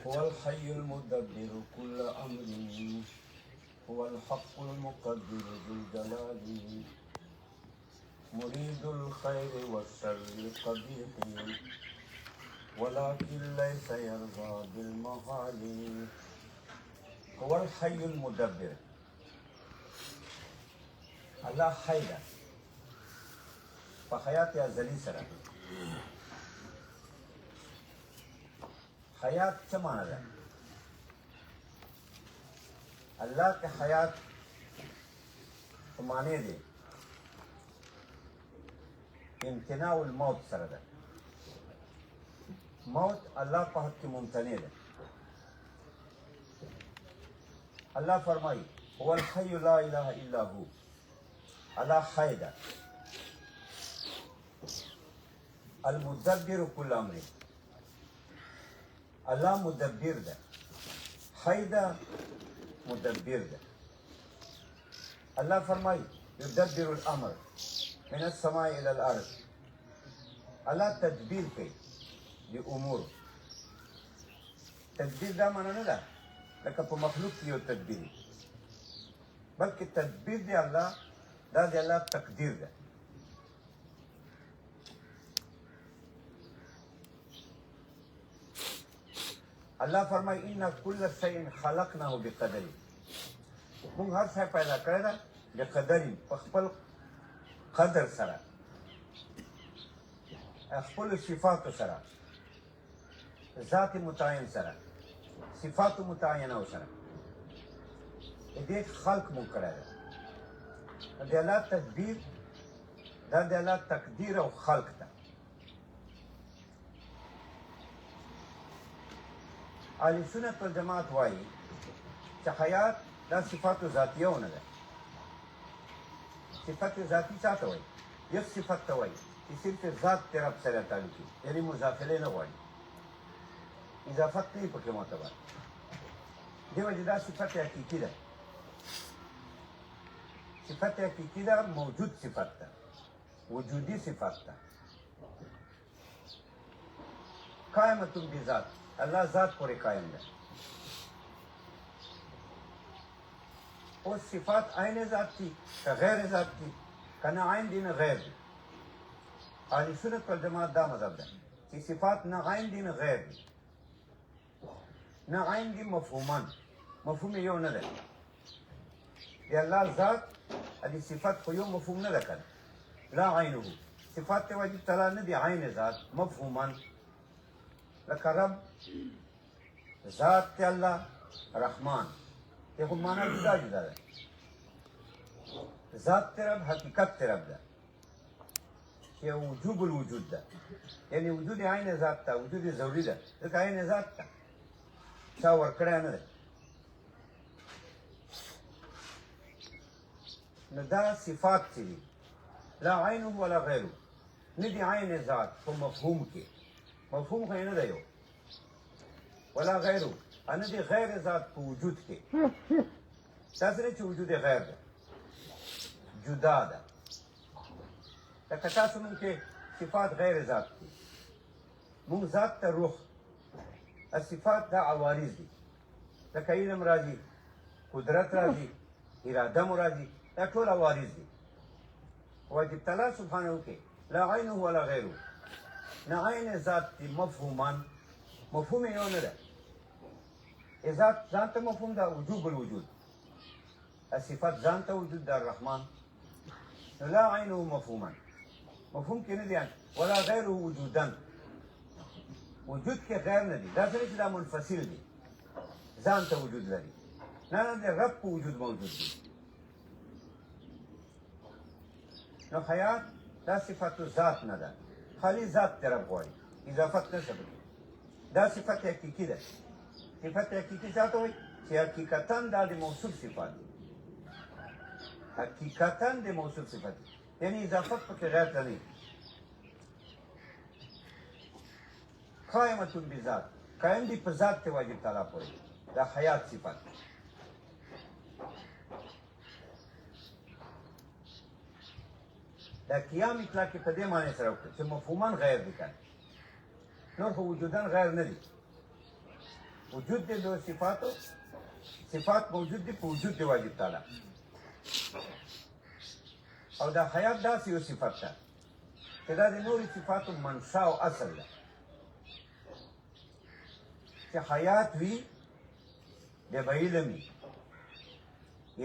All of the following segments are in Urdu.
هو الحي المدبر كل أمر، هو الحق المقدر ذو الجلال، مريد الخير والشر القبيح، ولكن ليس يرضى بالمغالي. هو الحي المدبر. الله حي ده په حیات ازلی سره. حیات څه معنی ده؟ الله کې حیات په معنی دی امتناع الموت سره ده. موت الله په حق کې ممتنع ده. الله فرمایي هو الحي لا اله الا هو. الله حي ده. المدبر كل امر. الله مدبر ده. حي ده مدبر ده. الله فرمایي يدبر الامر من السماء الى الارض. الله تدبیر کوي د امور. تدبیر دا معنی نه ده لکه په مخلوق کې یو تدبیر، بلکې تدبیر دی الله دا د الله تقدیر ده. الله فرمایي ان كل شيء خلقناه بقدر. موږ هر څه پیدا کړی ده بقدر، په خپل قدر سره، خپل صفاتو سره، ذات متعین سره، صفات متعینه سره. دې خلق مونږ کړی ده. د الله تدبیر دا د الله تقدیر او خلق ده. اهل سنت والجماعت وایي چې حیات دا صفات ذاتیه نه ده. صفت ذاتی څه ته وایي؟ یو صفت ته وایي چې صرف ذات طرف سره تعلق وي، یعنی مضافله نه غواړي، اضافت نه پکې معتبر. دې وجه دا صفت حقیقي ده. صفت حقیقي ده، موجود صفت ده، وجودي صفت ده. قائمة بذات. الله ذات پورې قائم ده. اوس صفات عین ذات دي که غیر ذات دي؟ که نه عین دي نه غیر دي. اهل سنت والجماعت دا مذهب ده چې صفات نه عین دي نه غیر دي. نه عین دي مفهوما، مفهوم یو نه ده. د الله ذات دې صفات خو یو مفهوم نه ده کنه. لا عینه صفات ته واجب تعالی نه دي عین ذات مفهوما. لکه رب ذات ته الله رحمان، دې خو معنا جدا جدا ده. ذات ته رب حقیقت ته رب ده چې وجوب الوجود ده، یعنی وجود عین ذات ته وجود ضروري ده. ځکه عین ذات ته چا ورکړی نه ده. نو دا صفات چې دي لا عینه ولا غیره، نه دي عین ذات په مفهوم کې. مفهوم خو یې نه ده یو، ولا غیره نه دي غیر ذات په وجود کې. داسې نه چې وجود غیر ده، جدا ده. لکه تاسو مونږ کې صفات غیر ذات دي. مونږ ذات ته روح، الصفات دا عوارض دي. لکه علم راځي، قدرت راځي، اراده مو راځي، دا ټول عوارض دي. واجب تعالی سبحانه کې لا عینه ولا غیره، نه عین ذات دي مفهوما. مفهوم یې یو نه ده. ذات ځان ته مفهوم ده وجوب الوجود. الصفات ځان ته وجود ده الرحمن. نو لا عینه مفهوما، مفهوم کې نه دي، ولا غیره وجودا. وجود کې غیر نه دي. دا څه چې دا منفصل دي، ځان ته وجود لري. نه نه د رب په وجود موجود دي. نو حیات دا صفت ذات نه ده، خالی ذات ته رب غواړي، اضافت نه ثبت. دا صفت حقیقي ده. صفت حقیقي څه ته وایي؟ چې حقیقتا دا د موصوف صفات دي. حقیقتا د موصوف صفات دي، یعنی اضافت پکې غیر ته نه. قائمة بذات، قائم دي په ذات ته واجب تعالی پورې. دا حیات صفات. دا قیام اطلاق په دې معنی سره وکړي چې مفهوما غیر دي کنه. نور خو وجودن غیر نه دي. وجود دې د صفاتو صفات موجود دي په وجود د واجب تعالی او دا حیات داسې یو صفت ده چې دا د نورو صفاتو منشا او اصل ده چې حیات وي د به علم وي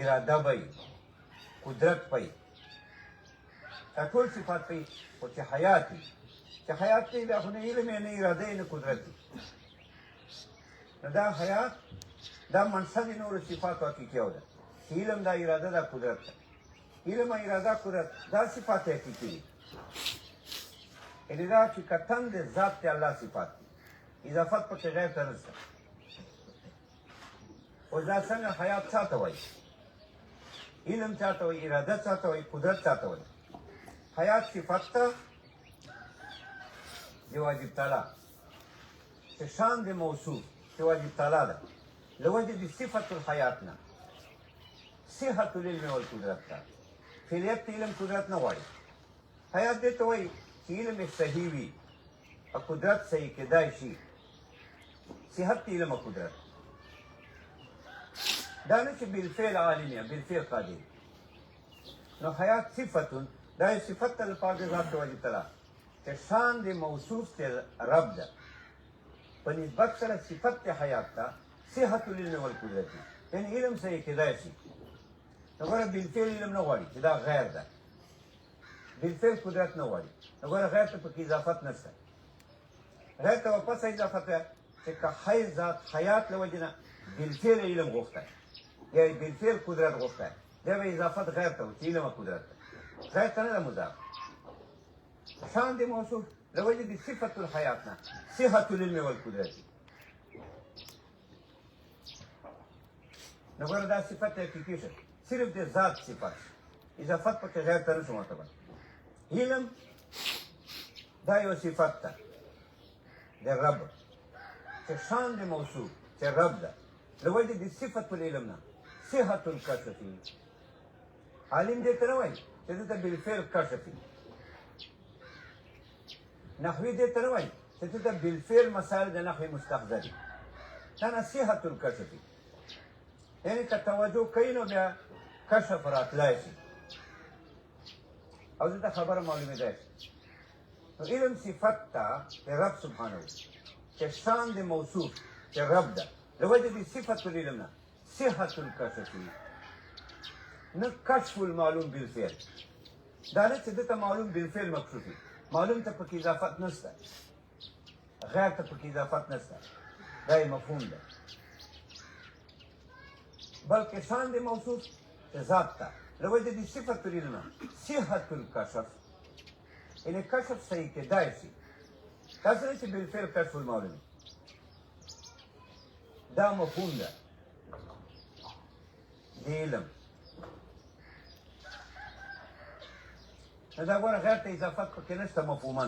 اراده به وي قدرت به وي دا ټول صفات به وي خو چې حیات وي چې حیات دی بیا خو نه علم یې نه اراده یې نه قدرت وي نو دا حیات دا منشا د نورو صفاتو حقیقي ده چې علم دا اراده دا قدرت ده علم اراده قدرت دا صفات حقیقي دي یعنې دا چې کتن د ذات د الله صفات دي اضافت پکې غیر ته نشته اوس دا څنګه حیات چا ته وایي علم چا ته وایي اراده چا ته وایي قدرت چا ته وایي حیات صفت ته د واجب تعالی چې شان د موصوف چې واجب تعالی ده له وجې د صفت الحیات نه صحت العلم والقدرت ته فعلیت علم قدرت نه غواړي حیات دې ته وایي چې علم یې صحیح وي او قدرت صحیح کېدای شي صحت علم او قدرت دا نه چې بالفعل عالم یا بالفعل قادر نو حیات صفتون دا یې صفت ته لپاره د ذات واجب تعالی چې شان د موصوف ته رب ده په نسبت سره صفت د حیات ته صحت العلم والقدرت یعنی علم صحیح کېدای شي نو ګوره بالفعل علم نه غواړي چې دا غیر ده بالفعل قدرت نه غواړي نو ګوره غیر ته پکې اضافت نشته غیر ته واپس اضافت ده چې که حی ذات حیات له وجې نه بالفعل علم غوښتی یا بالفعل قدرت غوښتی بیا به اضافت غیر ته و چې علم او قدرت ده غیر ته نه ده مضاف شان د موصوف له وجې د صفت الحیات نه صحت العلم والقدرت نو ګوره دا صفت حقیقي شه صرف د ذات صفت اضافت پکې غیر ته نشو معتبر علم دا یو صفت ده د رب چې شان د موصوف چې رب ده له وجې د صفت العلم نه صحت الکشف عالم دې ته نه وایي چې دې ته بالفعل کشف نحوي دې ته نه وایي چې دې ته بالفعل مسائل د نحوي مستحضر دي دا نه صحت الکشف یعنی که توجه کوي نو بیا کشف راتلای شي او دې ته خبره معلومېدای شي نو علم صفت ته د رب سبحانه چې شان د موصوف چې رب ده له وجې د صفت العلم نه صحت الکشف نه کشف المعلوم بالفعل دا نه چې دې ته معلوم بالفعل مکشوف وي معلوم ته پکې اضافت نشته غیر ته پکې اضافت نشته دا یې مفهوم ده بلکې شان د موصوف ذات ته له وجې د صفت العلم نه صحت الکشف یعنې کشف صحیح کېدای شي داسې نه چې بالفعل کشف المعلوم دا مفهوم ده د علم نو دا ګوره غیر ته اضافت پکې نشته مفهوما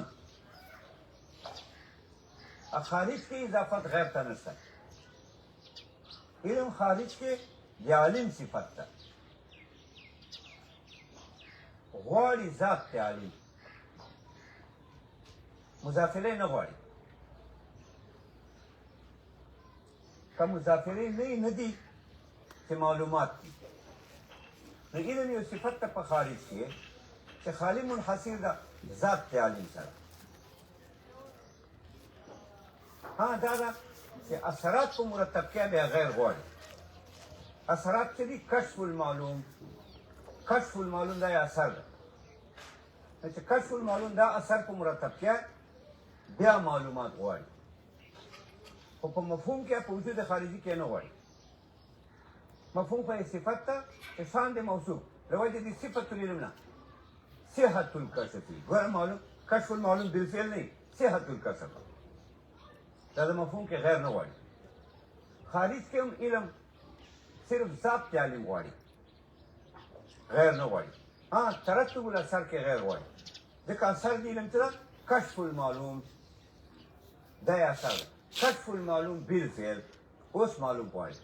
خارج کې اضافت غیر ته نشته علم خارج کې د عالم صفت ده غواړي ذات ته عالم مضافره نه غواړي که مضافره نه دي چې معلومات دي نو علم یو صفت ته په خارج کې چې خالی منحصر ده ذات ته عالم سره ها دا ده چې اثرات په مرتب کې بیا غیر غواړي اثرات چې دي کشف المعلوم دا یې اثر ده چې کشف المعلوم دا اثر په مرتب کې بیا معلومات غواړي خو په مفهوم کې په وجود خارجي کې نه غواړي مفهوم خو یې صفت ته چې شان د موصوف له وجې د صفت العلم نه صحت الکشف ګوره معلوم کشف المعلوم بالفعل نه صحت الکشف دا د مفهوم کې غیر نه غواړي خارج کې هم علم صرف ذات ته عالم غواړي غیر نه غواړي ها ترتب الاثر کې غیر غواړي ځکه اثر د علم څه ده کشف المعلوم دا یې اثر ده کشف المعلوم بالفعل اوس معلوم غواړي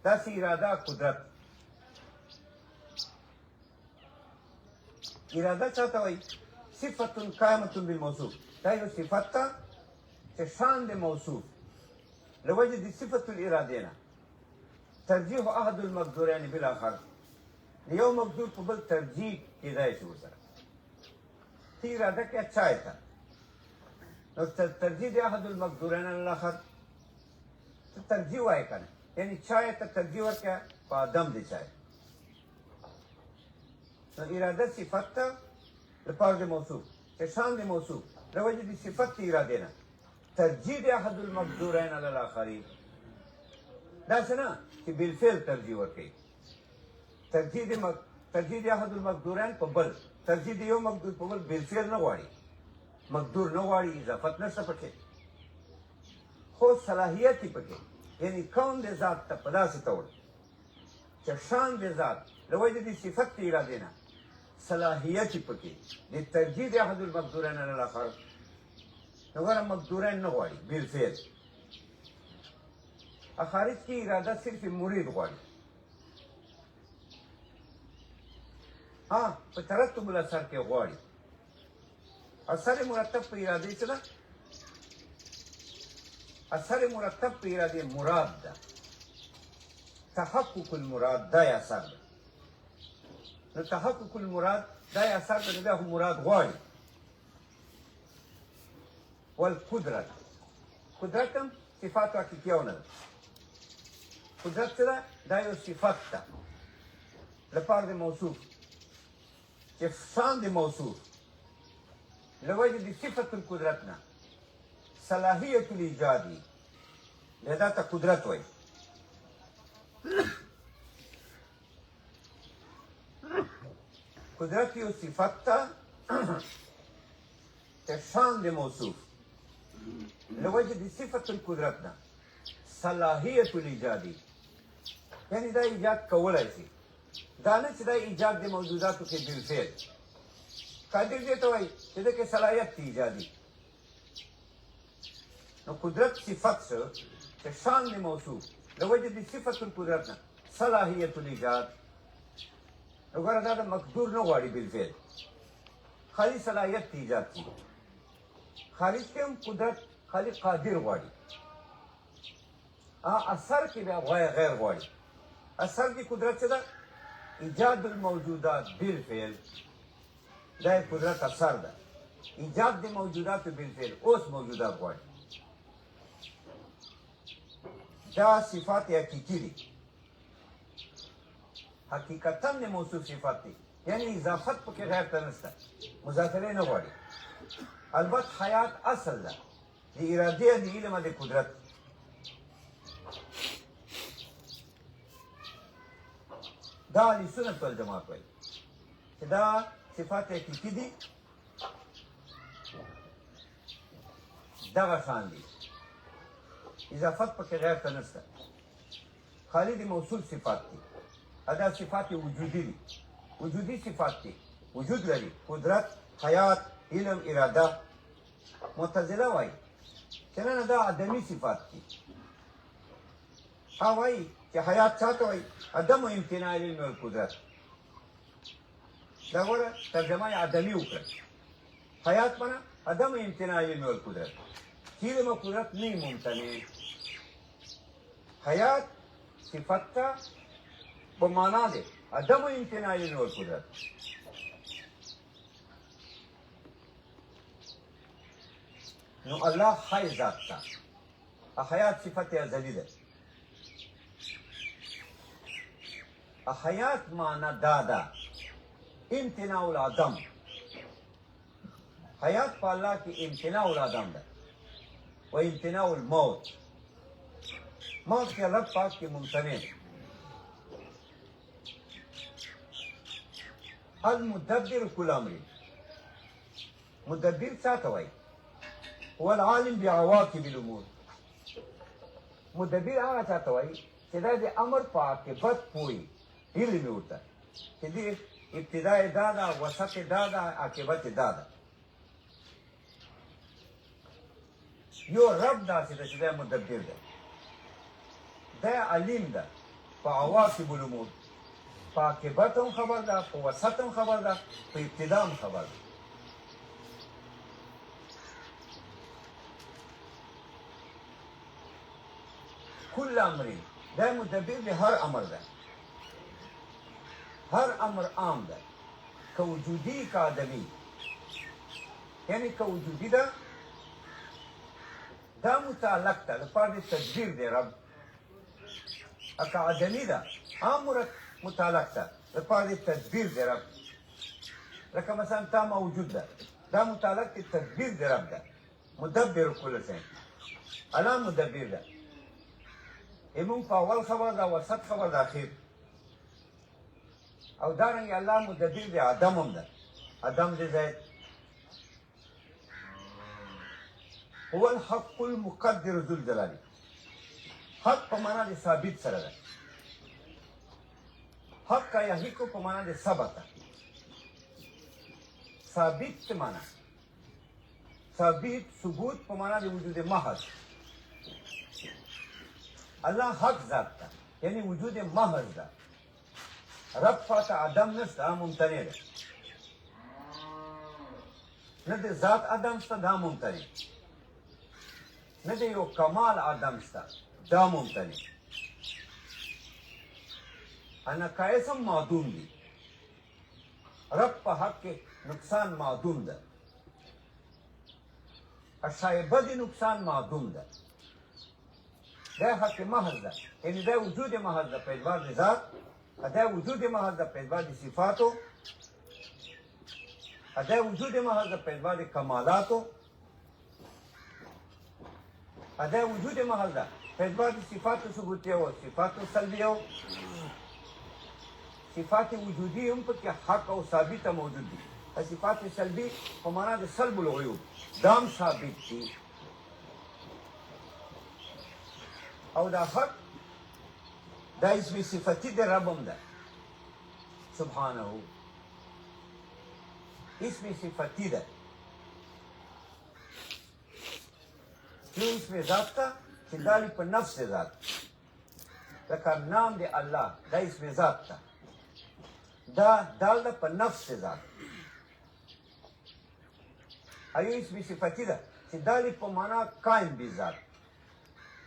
داسې اراده قدرت اراده چاته وایي صفت قائمة بالموصوف دا یو صفت ته چې شان د موصوف لوجد صفة الإرادة ترجيح أحد المقدورين بالآخر اليوم مقدور قبل ترجیح کېدای شي ورسره ته اراده کې اچھا تا نو ترجیح د احد المقدورین الاخر ته ترجیح وایې کنه یعنی چای ته ترجیح ورکړه په ادم دی چای نو اراده صفت ته لپاره د موصوف چې شان د موصوف د وجې د صفت د ارادې نه ترجیح د احد المقدورین الاخرین داسې نه چې بالفعل ترجیح ورکړي ترجیح د احد المقدورین په بل ترجیح د یو مقدور په بل بالفعل نه غواړي مقدور نه غواړي اضافت نشته پکې خو صلاحیت یې پکې یعنی کون د ذات ته په داسې ډول چې شان د ذات له وجې د صفت د ارادې نه صلاحیت یې پکې د ترجیح د احد المقدورین الاخر نو ګوره مقدورین نه غواړي بالفعل خارج کی اراده صرف مرید غواړي ها په ترتب الاثر کې غواړي اثر مرتب په اراده څه ده اثر مرتب په اراده مراد ده تحقق المراد دا اثر ده نو تحقق المراد دا اثر ده دا مراد غواړي والقدرت قدرت هم صفات حقیقیونه ده قدرت څه ده دا یو صفت ده لپاره د موصوف چې شان د موصوف لوجه د صفت القدرت نه صلاحیت الایجادی لذا ته قدرت وایي قدرت یو صفت ده چې شان د موصوف لوجه د صفت القدرت نه صلاحیت الایجادی یعنی دا ایجاد کولای شي دا نه چې دا ایجاد د موجوداتو کې بالفعل قادر دې ته وایي چې د کې صلاحیت دی ایجادي نو قدرت صفت شو چې شان د موصوف د وجې د صفت القدرت نه صلاحیت الایجاد نو ګوره دا د مقدور نه غواړي بالفعل خالي صلاحیت دی ایجاد کی خارج کې هم قدرت خالي قادر غواړي اثر کې بیا غیر غواړي اثر کی قدرت څه ده ایجاد الموجودات بالفعل دا قدرت اثر ده ایجاد د موجودات بالفعل اوس موجودات غواړي دا صفات حقیقی دي حقیقتا د موصوف صفات دي یعنی اضافت پکې غیر ته نشته مضافره نه غواړي البته حیات اصل ده د ارادې د علم د قدرت دا اهل سنت والجماعت وایي چې دا صفات حقیقي دي دغه شان دي اضافت پکې غیر ته نشته خالي د موصول صفات دي دا صفات وجودي دي وجودي صفات دي وجود لري قدرت حیات علم اراده معتزله وایي چې نه دا عدمي صفات دي وایي چې حیات چاته وایي عدم و امتناع العلم والقدرت دا ګوره ترجمه یې عدمي وکړه حیات معنا عدم و امتناع العلم والقدرت علم و قدرت نه ممتنع حیات صفت ته په معنا دی عدم و امتناع العلم والقدرت نو الله حی ذات ته حیات صفت ازلی ده حیات معنی دادا امتناع العدم حیات په الله کې امتناع العدم ده و امتناع الموت موت کې الله پاک کې ممتنع المدبر كل امر مدبر څه وایي هو العالم بعواقب الامور مدبر هغه څه وایي چې دا د امر په عاقبت پوي علم ورته چې دې ابتداء دا ده وسط دا ده عاقبت دا ده یو رب داسې ده چې دا مدبر ده دا علیم ده په عواقب الامور په عاقبت هم خبر ده په وسط هم خبر ده په ابتدا هم خبر ده لكل امر، دا مدبر لهر امر ده، هر امر عام ده، که وجودي که آدمي. یعنی که وجودي ده دا متعلق ده لپاره تدبیر دی رب، که آدمي ده عام متعلق ده لپاره تدبیر دی رب. لکه مثلا تا موجود ده، دا متعلق دی تدبیر دی رب ده، مدبر كل شيء. الله مدبر ده. ایمون په اول خبر ده، وسط خبر ده، اخیر. او دارنګ الله مدبر دی آدم هم ده. آدم دی زید. هو الحق المقدر ذو الجلال. حق په معنا د ثابت سره ده. حق یا حق په معنا د ثبت ده. ثابت معنا ثابت ثبوت په معنا د وجود محض. الله حق ذات ده، یعنی وجود محض ده. رب فاته آدم نشته، ممتنع ده. نه د ذات آدم شته، دا ممتنع. نه د یو کمال آدم شته، دا ممتنع. نقایص هم معدوم دي. رب په حق کې نقصان معدوم ده. الشایبه د نقصان معدوم ده. دا حق محض ده، یعنی دا وجود محض ده په اعتبار د ذات، دا وجود محض ده په اعتبار د صفاتو، دا وجود محض ده په اعتبار د کمالاتو، دا وجود محض ده په اعتبار د صفاتو ثبوتیه او صفاتو سلبیه. صفات وجودی هم پکې حق او ثابت موجود دي. صفات سلبی په معنا د سلب العیوب دام ثابت دي. او دا حق دا اسم صفتی د رب هم ده سبحانه. اسم صفتی ده. یو اسم ذات ده چې دالي په نفس ذات. لکه نام د الله دا اسم ذات ده. دا دال ده په نفس ذات. ایو اسم صفتی ده چې دالي په معنا قائم بی ذات.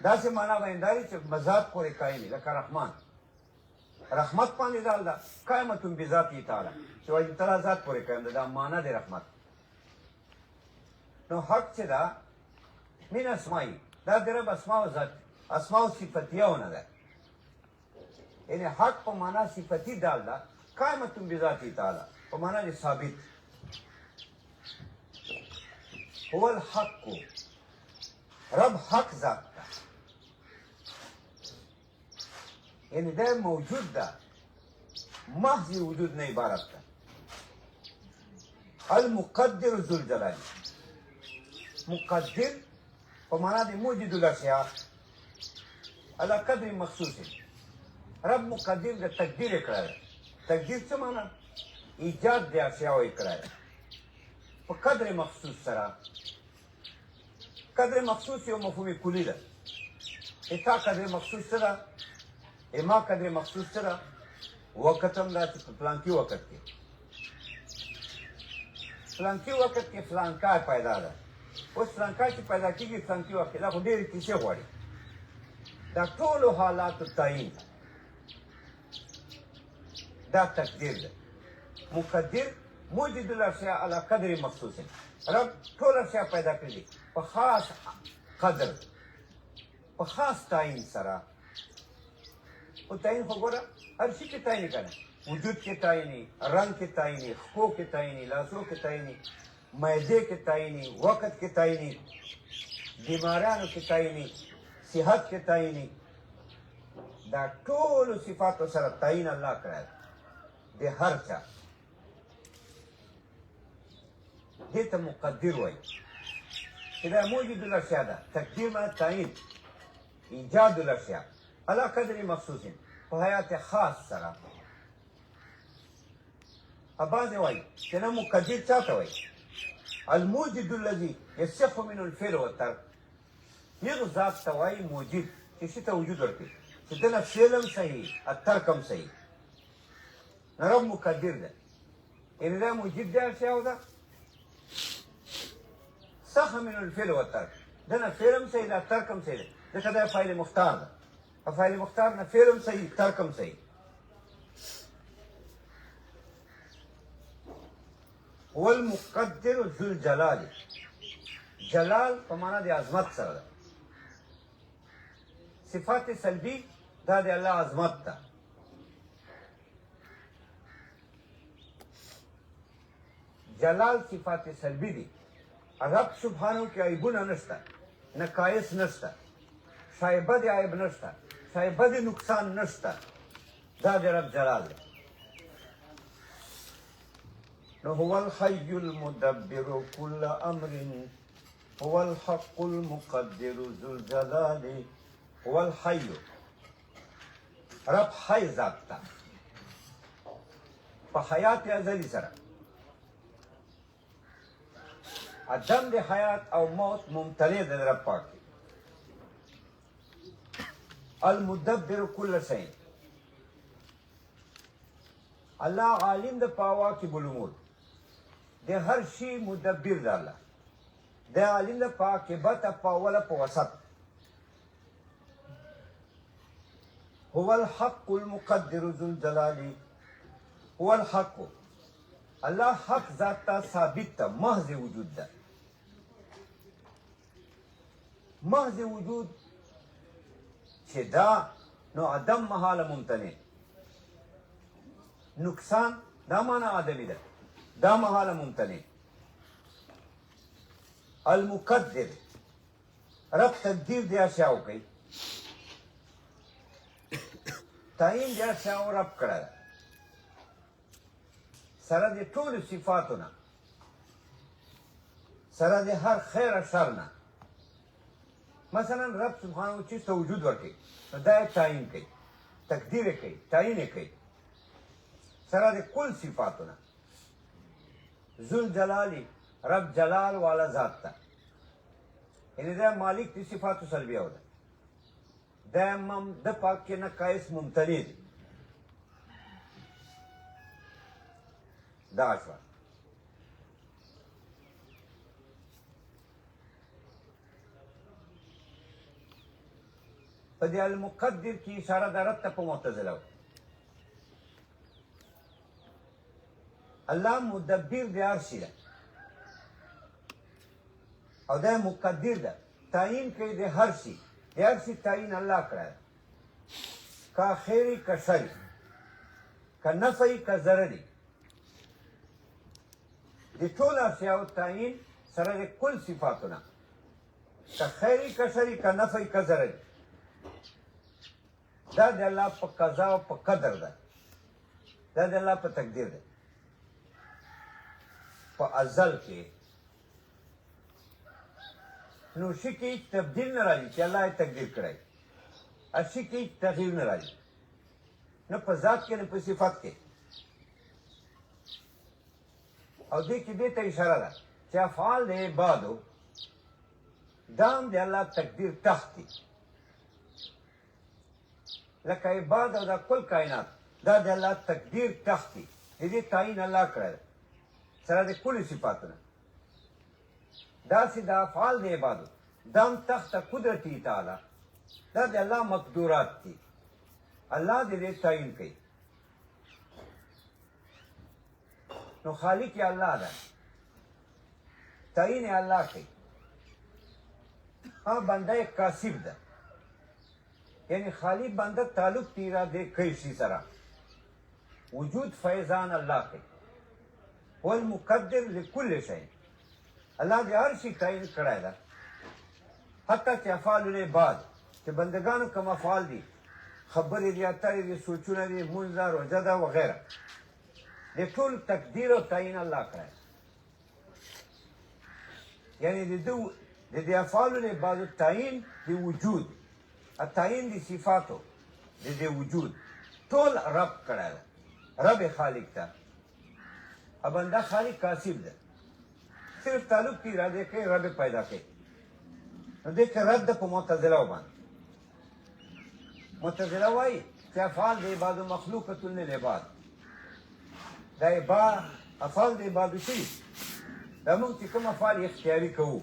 دا سه معنا باندې چې مذات پورې قائم لکه رحمان. رحمت باندې دال ده قائمتون بذاتی تعالی، چې وايي تعالی ذات پورې قائم ده. دا معنا دی رحمت. نو حق چې دا من اسماء، دا درب اسماء ذات، اسماء صفتیونه ده. یعنی حق په معنا صفتی دال ده قائمتون بذاتی تعالی، په معنا دی ثابت. هو الحق، رب حق ذات ده. یعنی دا موجود ده، محض وجود نه عبارت ده. المقدر ذو الجلال. مقدر په معنا د موجود الاشیاء على قدر مخصوص. رب مقدر د تقدیر کړی. تقدیر څه معنا؟ ایجاد د اشیاء یې کړی په قدر مخصوص سره. قدر مخصوص یو مفهوم کلی ده. اتا قدر مخصوص سره، اما قدر مخصوص سره، وقت هم دا چې په فلانکي وقت کې، فلانکي وقت کې فلانکا پیدا ده. اوس فلانکا چې پیدا کېږي فلانکي وخت کې، دا خو ډېرې کیسې غواړي. دا ټولو حالاتو تعین دا تقدیر ده. مقدر موجود الاشیاء على قدر مخصوص. رب ټول اشیاء پیدا کړي په خاص قدر، په خاص تعین سره. او تعین خو ګوره هر شي کې تعین کنه. وجود کې تعیني، رنگ کې تعیني، خو کې تعیني، لاسو کې تعیني، معدې کې تعیني، وقت کې تعیني، بیمارانو کې تعیني، صحت کې تعیني. دا ټول صفاتو سره تعین الله کړی د هر چا. دې ته مقدر وایي چې دا موجود الاشیاء ده. تقدیر معنا تعین، ایجاد الاشیاء على قدر مخصوص، په حیات خاص سره. اباظ وایي چې نه مقدر چاته وایي؟ الموجود الذي يصح من الفعل والترك. یو ذات ته وایي موجود چې شي ته وجود ورکړي، چې دنه فعل هم صحیح، الترک هم صحیح. رب مقدر ده. یعنی دا موجود ده اشیاء ده صح من الفعل والترك. دنه فعل هم صحیح ده، ترک هم صحیح ده. ځکه دا فاعل مختار ده. فاعل مختار نه فعل هم صحیح ترک هم صحیح. هو المقدر ذو الجلال، جلال په معنا د عظمت سره ده. صفات سلبي دا د الله عظمت ده. جلال صفات سلبي دي. رب سبحانه کې عیبونه نشته، نقایص نشته، شایبه د عیب نشته، شایبه د نقصان نشته. دا د رب جلال دی. نو هو الحي المدبر كل امر، هو الحق المقدر ذو الجلال. هو الحي، رب حي ذات تا په حیات ازلی سره. عدم د حیات او موت ممتنع د رب پاک. المدبر كل شيء، الله عالم د پاواکب الامور، د هر شي مدبر د الله، د عالم د پاکبت پاوله په وسط. هو الحق المقدر ذو الجلال. هو الحق، الله حق ذات تا ثابت تا محض وجود ده. محض وجود چې دا نو عدم محاله ممتنع، نقصان دا معنا آدمی ده، دا محاله ممتنع. المقدر، رب تقدیر دی اشیاء کوي، تعین دی اشیاء رب کړه سره د ټولو صفاتونه، سره د هر خیر او شر نه. مثلا رب سبحانه چیز ته وجود ورکړي نو دا یې تعین کوي، تقدیر یې کوي، تعین یې کوي سره د کل صفاتونه. ذوالجلال، رب جلال والا ذات ته، یعنی دا مالک د صفاتو سلبیه ده. دا د پاک کې نقایص ممتنع دي. دا شوه. په دې المقدر کې اشاره د رد ته په معتزله. الله مدبر د هر شي ده او دا مقدر ده، تعین کوي د هر شي، د هر شي تعین الله کړی ده، که خیری که شری، که نفعی که ضرری. د ټولو اشیاو تعین سره د کل صفاتونه، که خیری که شری، که نفعی که ضرری. دا د الله په قضا او په قدر ده، دا د الله په تقدیر ده. په ازل کې نو شي کې هیڅ تبدیل نه راځي چې الله یې تقدیر کړی، شي کې هیڅ تغییر نه راځي، نه په ذات کې نه په صفت کې. او دې کې دې ته اشاره ده چې افعال د عبادو دا هم د الله تقدیر تحت دي. لکه عباد او دا کل کائنات دا د الله تقدیر تحت دي، د دې تعین الله کړی سره د کل صفاتونه. داسې د افعال د عبادو دا هم تحت قدرتي تعالی، دا د الله مقدورات دي، الله د دې تعین کوي. نو خالق یې الله ده، تعین یې الله کوي. بنده یې کاسب ده، یعنی خالی بنده تعلق تیرا دے کئی شی سرا. وجود فیضان اللہ کے، والمقدر لکل شيء، اللہ دے ہر شی تعین کړی ده. حتی چې افعال العباد چې بندگانو کوم افعال دي، خبرې دي، اترې دي، سوچونه دي، مونځ ده، روژه ده وغیره، د ټول تقدیر او تعین الله کړی. یعنی د دې افعال العباد تعین د وجود، التعین دی صفاتو دی وجود ټول رب کړی ده، رب خالق ته. بنده خالق کاسب ده، صرف تعلق کی اراده کوي، رب پیدا کوي. نو دې کې رد په معتزله باندې. معتزله وایي چې افعال د عبادو مخلوقة للعباد، دا افعال د عبادو شي، دا موږ چې کوم افعال اختیاري کوو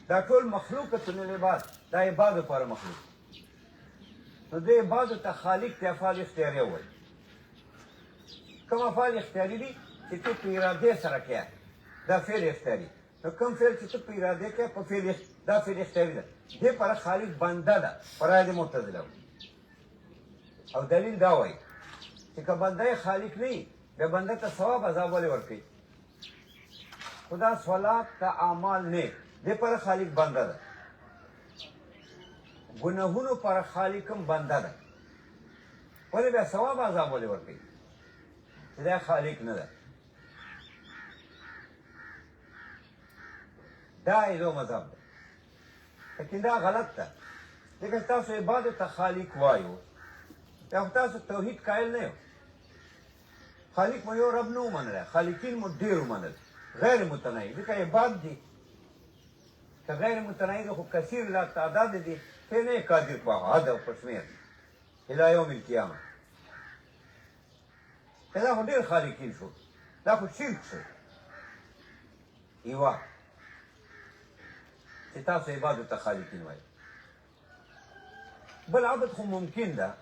دا ټول مخلوقة للعباد، دا عبادو لپاره مخلوق. نو دې بعضو ته خالق ته افعال اختیاري وایي. کوم افعال اختیاري دي چې ته په ارادې سره کوې، دا فعل اختیاري. نو کوم فعل چې ته په ارادې کوې په فعل دا فعل اختیاري ده. دې پر خالق بنده ده، فرایض معتزله. او دلیل دا وایي چې که بنده خالق نه وي بیا بنده ته ثواب عذاب ولې ورکوي؟ خو دا صلات ته اعمال نه، دې پر خالق بنده ده. ګناهونو پر خالق هم بنده ده، ولې بیا ثواب عذاب ولې ورکوي؟ چې دا خالق نه ده. دا یو مذهب ده، لیکن دا غلط ده. ځکه تاسو عبادت ته خالق وایو، بیا خو تاسو توحید قایل نه یو. خالق مو یو رب نه ومنلی، خالقین مو ډېر ومنل، غیر متناهي. ځکه عباد دي که غیر متناهي ده، خو کثیر لا تعداد دي، ته نه یې قادر په عد او په شمېر الی یوم القیامه. دا خو ډېر خالقین شو، دا خو شرک شو. یوه چې تاسو عبادت ته خالقین وایي. بل عبد خو ممکن ده،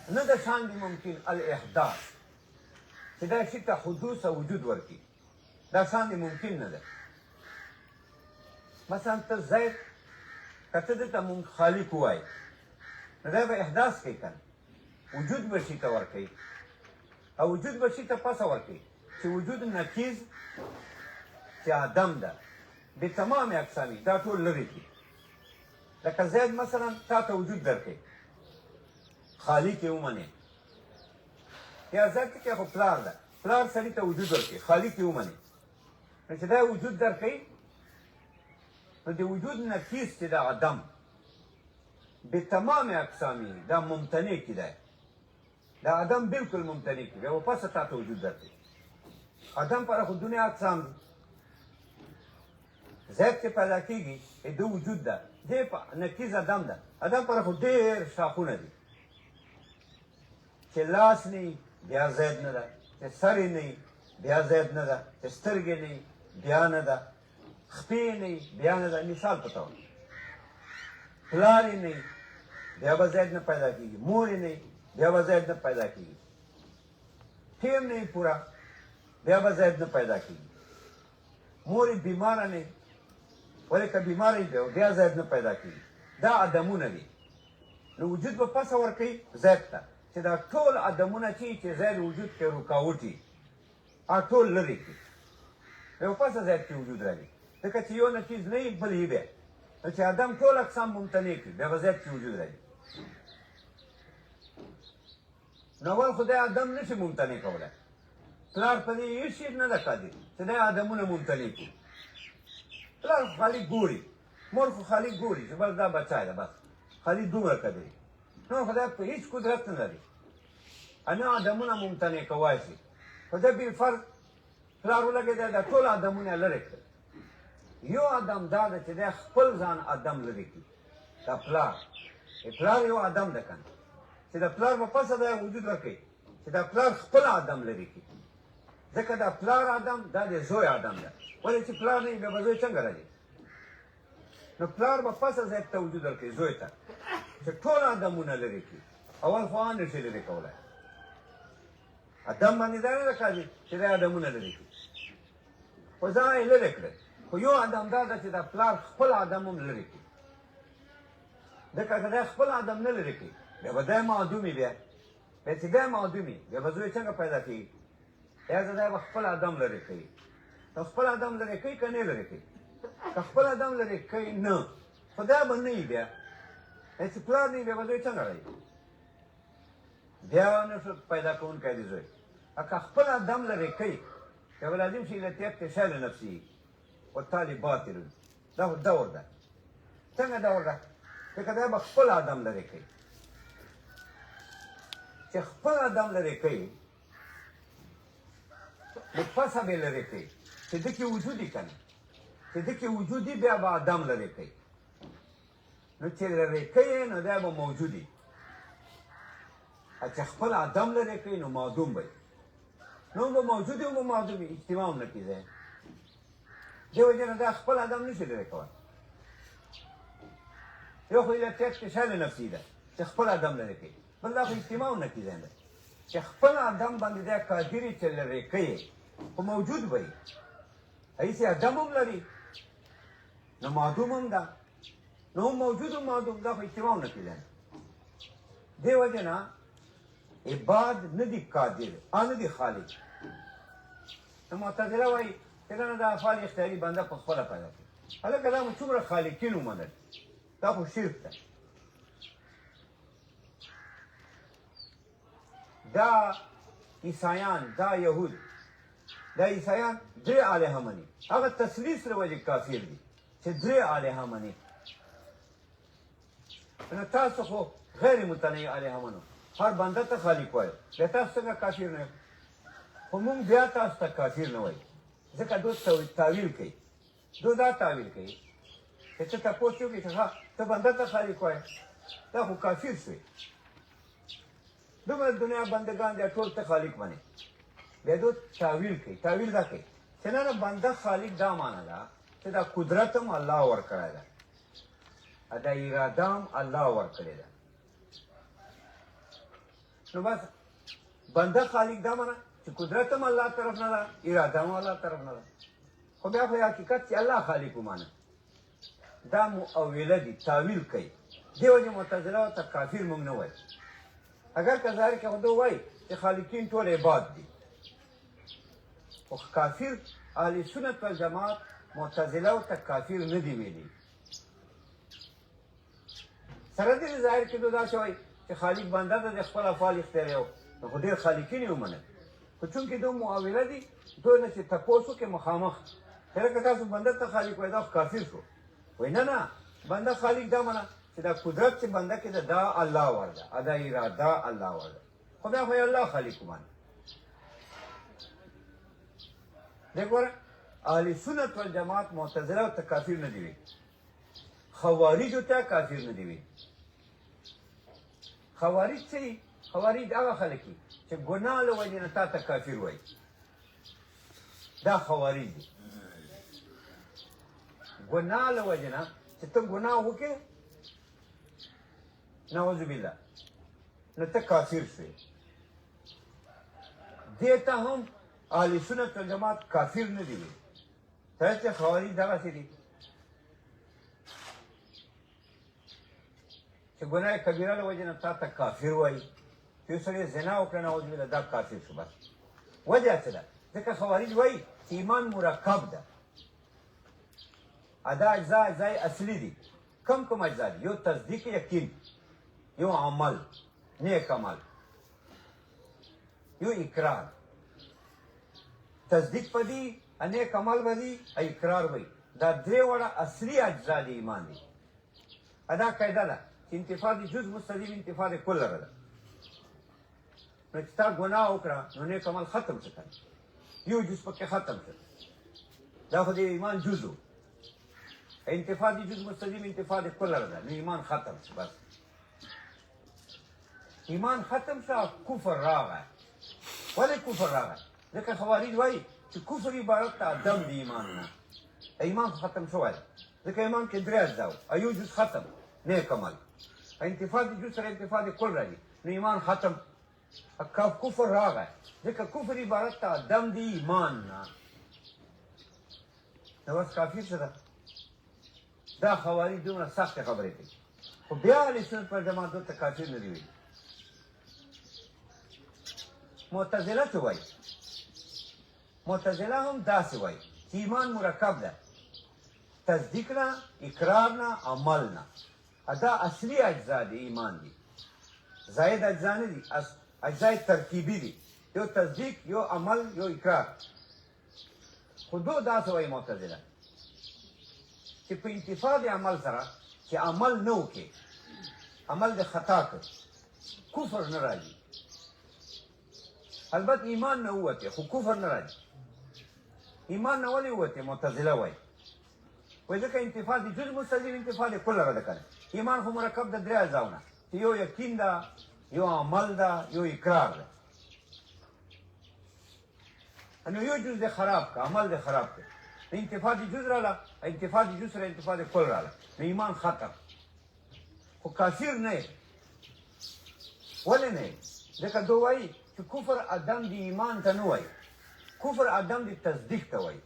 نه د شان دي ممکن الاحداث، چې دا شي ته حدوث او وجود ورکړي، دا شان دي ممکن نه ده. مثلا ته زید که ته دې ته خالق ووایي نو دا به احداث کوي که نه، وجود به شي ته ورکوي، او وجود به شي ته پسه ورکوي چې وجود نقیض چې عدم ده بتمام اقسامي، دا ټول لرې کړي. لکه زید مثلا تا ته وجود درکوي، خالق یې ومنې، یا زید کې خو پلار ده، پلار سړي ته وجود ورکوي، خالق یې ومنې. نو چې دا وجود درکوي، نو د وجود نقیض چې د عدم بتمام اقسامي دا ممتنع کیدای، دا عدم بالکل ممتنع کی، بیا پس تا ته وجود درکوي. عدم پر خو دنیا اقسام دي. زید چې پیدا کېږي د وجود ده، دې په نقیض عدم ده. عدم پر خو ډېر شاخونه دي، چې لاس نه بیا زید نه ده، چې سر یې نه بیا زید نه ده، چې سترګې نه بیا نه ده، خپې نه بیا نه ده. مثال په طور پلار یې نه بیا به زید نه پیدا کېږي، مور یې نه بیا به زید نه پیدا کېږي، ټیم نه پوره بیا به زید نه پیدا کېږي، مور یې بیماره نه، ولې که بیماره یې بیا زید نه پیدا کېږي. دا عدمونه دي. نو وجود به پسه ورکوي زید ته، چې دا ټول عدمونه چې زید وجود کې رکاوټ وي، ټول لرې کړي، یو پسه زید کې وجود راځي. ځکه چې یو نقیض نه وي بل یې بیا، نو چې عدم ټول اقسام ممتنع کړي، بیا به زید کې وجود راځي. نو اول خدای عدم نشي ممتنع کولی، پلار په دې هېڅ شي نه ده قادر چې دا عدمونه ممتنع کړي. پلار خو خالق ګوري، مور خو خالق ګوري چې بس دا بچی ده، بس خالق دومره قدري. نو خدای په هېڅ قدرت نه لري نه عدمونه ممتنع کولی شي. خو ده بالفرض پلار ولګېدی، دا ټول عدمونه لرې کړل. یو عدم دا ده چې دی خپل ځان عدم لرې کړي. دا پلار یو عدم ده که نه، چې د پلار په پسه دا وجود ورکوي، چې دا پلار خپل عدم لرې کړي. ځکه دا پلار عدم دا د زوی عدم ده، ولې چې پلار نه وي بیا به زوی څنګه راځي؟ نو پلار به پسه زید ته وجود ورکوي، زوی ته، چې ټول عدمونه لرې کړي. اول خو نه شي لرې کولی، عدم باندې دا نه ده قادر چې دا عدمونه لرې کړي، خو ځان یې لرې کړل. خو یو عدم دا ده چې دا پلار خپل عدم هم لرې کړي. ځکه که دی خپل عدم نه لرې کړي، بیا به دی معدوم وي. بیا چې دی معدوم وي بیا به زوی څنګه پیدا کېږي؟ یا زه دی به خپل عدم لرې کوي. نو خپل عدم لرې کوي که نه لرې کوي؟ که خپل عدم لرې کوي نه، خو دی به نه وي. بیا چې پلار نه وي بیا به زوی څنګه راځي؟ بیا نه شو پیدا کوونکی دی زوی. که خپل عدم لرې کوي، که ولازم شي التیت شیء نفسي والتالي باطل، دا دور ده. څنګه دور ده؟ ځکه دی به خپل عدم لرې کوي. چې خپل عدم لرې کوي، نو پسه به لرې کوي چې ده کې وجود وي که نه، چې ده کې وجود وي بیا به عدم لرې کوي. نو چې لرې کوي نو دی به موجود وي، چې خپل عدم لرې کوي نو معدوم به وي. نو به موجود وي او به معدوم وي، اجتماع هم نه کېږي. دې وجې نه دا خپل عدم نشي لرې کولی. یو خو علتیت کې شاله نفسي ده چې خپل ادم لري کوي، بل دا خو اجتماع نه کېږي چې خپل ادم باندې دا قادري چې لري کوي خو موجود وي ایسې ادم هم لري نو معدوم هم ده نو هم موجود هم معدوم دا خو اجتماع نه کېږي. دې وجه نه عباد نه دي قادر نه دي خالق. نو معتزله وایي چې نه دا افعال اختیاري بنده په خپله پیدا کوي. هلکه دا مو څومره خالقین ومنل دا خو شرک ده. دا عیسایان دا یهود دا عیسایان درې الهه مني، هغه تثلیث له وجې کافر دي چې درې الهه مني. نو تاسو خو غیر متنوع الهه منو، هر بنده ته خالق وایو، بیا تاسو څنګه کافر نه یو؟ خو مونږ بیا تاسو ته کافر نه وایو ځکه دوی تاویل کوي. دوی دا تاویل کوي چې ته تپوس وکړې چې ښه ته بنده ته خالق وایې دا خو کافر شوې. دومره دنیا بندگان دي ټول ته خالق منې، بیا دوی تاویل کوي. تاویل دا کوي چې نه نه بنده خالق دا معنی ده چې دا قدرت هم الله ورکړی ده، دا اراده هم الله ورکړې ده. نو بس بنده خالق دا معنی چې قدرت هم الله طرف نه ده، اراده هم الله طرف نه ده. خو بیا خو حقیقت چې الله خالق ومانه دا مؤوله دي، تاویل کوي. دې وجې معتزله ورته کافر مونږ نه وایو. اگر که ظاهر کې خو دوی وایي چې خالقین ټول عباد دي، خو کافر اهل سنت والجماعت معتزله ورته کافر نه دي ویلي. سره دې ظاهر کې دوی داسې وایي چې خالق بنده ته د خپل افعال اختیاري و، نو خو ډېر خالقین یې ومنل. خو چونکې دوی مؤوله دي دوی نه چې تپوس وکړي مخامخ چې لکه تاسو بنده ته خالق وایي دا خو کافر شو. وایي نه نه بنده خالق دا منه چې دا قدرت چې بنده کې ده دا الله ورده، دا اراده الله ورده. خو بیا خو یې الله خالق ومانه. دی ګوره اهل سنت والجماعت معتزله ورته کافر نه دي ویلي، خوارجو ته کافر نه دي ویلي. خوارج څه دي؟ خوارج هغه خلک دي چې ګناه له وجې نه تا ته کافر وایي، دا خوارج دي. ګناه له وجې نه چې ته ګناه وکړې نعوذ بالله نو ته کافر شوې. دې ته هم اهل سنت والجماعت کافر نه دي ویلي. ته چې خوارج دغسې دي چې ګناه کبیره له وجې نه تا ته کافر وایي. چې یو سړی زنا وکړه نعوذ بالله دا کافر شو. بس وجه څه ده؟ ځکه خوارج وایي چې ایمان مرکب ده، دا اجزای اصلي دي. کم کم اجزا دي؟ یو تصدیق یقین، یو عمل نیک عمل، یو اقرار. تصدیق پدی نیک عمل بدی اقرار وي. دا درې واړه اصلي اجزا دي ایمان دي. دا قاعده ده چې انتفاع د جز مستلزم انتفاع د کل ده. نو چې تا ګناه وکړه نو نیک عمل ختم شو، یو جز پکې ختم شو، دا خو د ایمان جز و. انتفاع د جز مستلزم انتفاع د کل ده، نو ایمان ختم شو. بس ایمان ختم شو، کفر راغی. ولې کفر راغی؟ ځکه خوارج وایي چې کفر عبارت ته عدم د ایمان نه. ایمان ختم شوی ځکه ایمان کې درې اجزا و، یو جز ختم نیک عمل، انتفاع د جز سره انتفاع د کل راځي نو ایمان ختم. کفر راغی ځکه کفر عبارت ته عدم د ایمان نه. نو بس کافر څه ده؟ دا خوارج دومره سختې خبرې کوي. خو بیا اهل سنت والجماعت دوی ته کافر نه دي ویلي. معتزله څه وایي؟ معتزله هم داسې وایي چې ایمان مرکب ده، تصدیق نه، اقرار نه، عمل نه. دا اصلي اجزا دي ایمان دي، زاید اجزا نه دي، اجزای ترکیبي دي، یو تصدیق، یو عمل، یو اقرار. خو دوی داسې وایي معتزله چې په انتفاع د عمل سره چې عمل نه وکړي، عمل د خطا کړ، کفر نه راځي. البته ایمان نه ووته خو کفر نه راځي. ایمان نه ولې ووته؟ معتزله وایي وایي ځکه انتفاع د جز مستلزم انتفاع د کل را ده کنه. ایمان خو مرکب د درې اجزاونه، یو یقین ده، یو عمل ده، یو اقرار ده. نو یو جز دې خراب که، عمل دې خراب که، انتفاع د جز راله، انتفاع د جز سره انتفاع د کل راله، نو ایمان ختم. خو کافر نه یې. ولې نه یې؟ ځکه دوی وایي چې کفر عدم د ایمان ته نه وایي، کفر عدم د تصدیق ته وایي.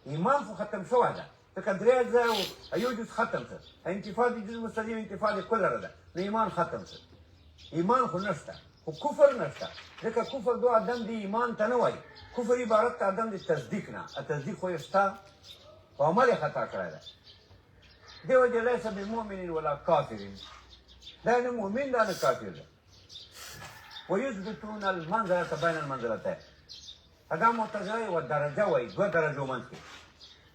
ایمان خو ختم شوی ده، ځکه درې اجزا یو جز ختم شو، انتفاض جز مستلزم انتفاض کله ده، نو ایمان ختم شو. ایمان خو نشته، خو کفر نشته، ځکه کفر دو عدم د ایمان ته نه وایي، کفر عبارت ته عدم د تصدیق نه، تصدیق خو یې شته خو عمل یې خطا کړی ده. دې وجې لیس بمؤمن ولا کافر، دا نه مؤمن دا نه کافر ده. ویثبتون المنزلة بین المنزلتین، دا معتزله یوه درجه وایي، دوه درجو منځ کې،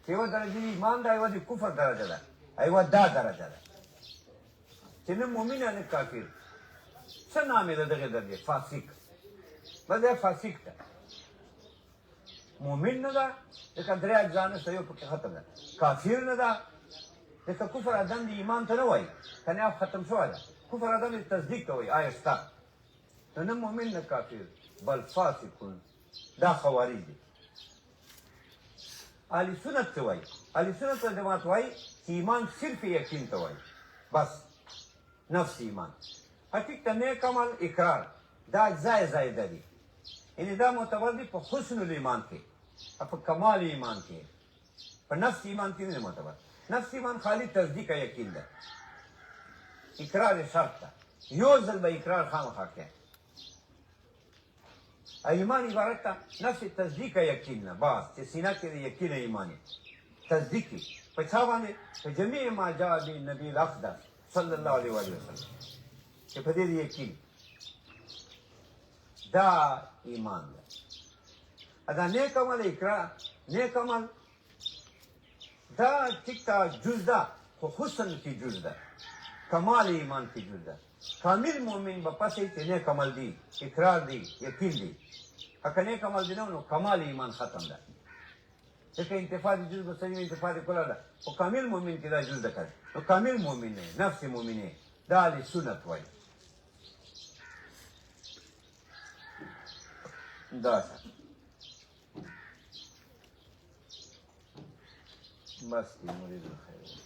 چې یوه درجه د ایمان ده، یوه د کفر درجه ده، یوه دا درجه ده چې نه مؤمن نه کافر. څه نام یې د دغې درجې؟ فاسق. بس دی فاسق ده، مؤمن نه ده ځکه درې اجزا نشته، یو پکې ختم ده. کافر نه ده ځکه کفر عدم د ایمان ته نه وایي، کنیاف ختم شوی ده، کفر عدم د تصدیق ته وایي. آیا شته؟ نو نه مؤمن نه کافر بل فاسقون، دا خوارج دي. اهل سنت څه وایي؟ اهل سنت والجماعت وایي چې ایمان صرف یقین ته وایي، بس نفس ایمان. حقیقت نیک عمل اقرار دا اجزای زایده دي، یعنی دا معتبر دي په حسن الایمان کې، په کمال ایمان کې، په نفس ایمان کې نه معتبر. نفس ایمان خالی تصدیق یقین ده، اقرار شرط ده، یو ځل به اقرار خامخا کوي. ایمان عبارت ده نفس تصدیق یقین نه، بس چې سینه کې د یقین ایمانی تصدیق وي. په چا باندې؟ په جمیع ما جاء به نبی الاقدس صلی الله علیه وسلم، چې په دې یقین دا ایمان ده. دا نیک عمل اقرار، نیک عمل دا ټیک تا جز ده، خو حسن کی جز ده، کمال ایمان کی جز ده. کامل مومن به پسې چې نیک عمل دی، اقرار دی، یقین دی. که نیک عمل دی نو کمال ایمان ختم ده، ځکه انتفاع د جز مستلزم انتفاع د کله ده، خو کامل مومن کې دا جز ده کړي، نو کامل مومن نه، نفس مومن نه، دا اهل سنت وایي. دا بس مريد الخير.